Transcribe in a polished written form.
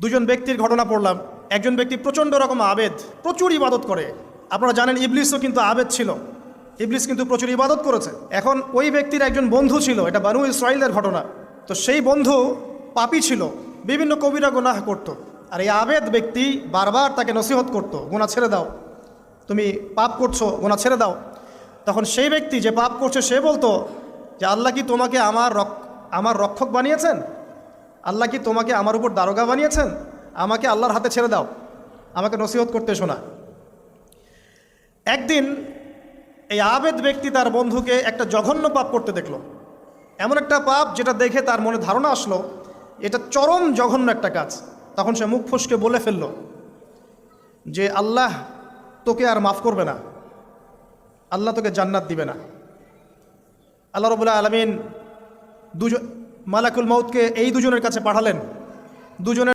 দুজন ব্যক্তির ঘটনা পড়লাম। একজন ব্যক্তি প্রচণ্ড রকম আবেদ, প্রচুর ইবাদত করে। আপনারা জানেন ইবলিসও কিন্তু আবেদ ছিল, ইবলিস কিন্তু প্রচুর ইবাদত করেছে। এখন ওই ব্যক্তির একজন বন্ধু ছিল, এটা বানু ইসরাইলের ঘটনা। তো সেই বন্ধু পাপী ছিল, বিভিন্ন কবিরা গুনাহ করত। আর এই আবেদ ব্যক্তি বারবার তাকে নসিহত করত, গুনাহ ছেড়ে দাও, তুমি পাপ করছো, গুনাহ ছেড়ে দাও। তখন সেই ব্যক্তি যে পাপ করছে সে বলতো যে আল্লাহ কি তোমাকে আমার রক্ষক বানিয়েছেন? আল্লাহ কি তোমাকে আমার উপর দারোগা বানিয়েছেন? আমাকে আল্লাহর হাতে ছেড়ে দাও, আমাকে নসিহত করতে শোনা। একদিন এই আবেদ ব্যক্তি তার বন্ধুকে একটা জঘন্য পাপ করতে দেখলো, এমন একটা পাপ যেটা দেখে তার মনে ধারণা আসলো এটা চরম জঘন্য একটা কাজ। তখন সে মুখ ফসকে বলে ফেলল যে আল্লাহ তোকে আর মাফ করবে না, আল্লাহ তোকে জান্নাত দিবে না। আল্লাহ রাব্বুল আলামিন মালাকুল মউতকে এই দুজনের কাছে পাঠালেন। দুজনের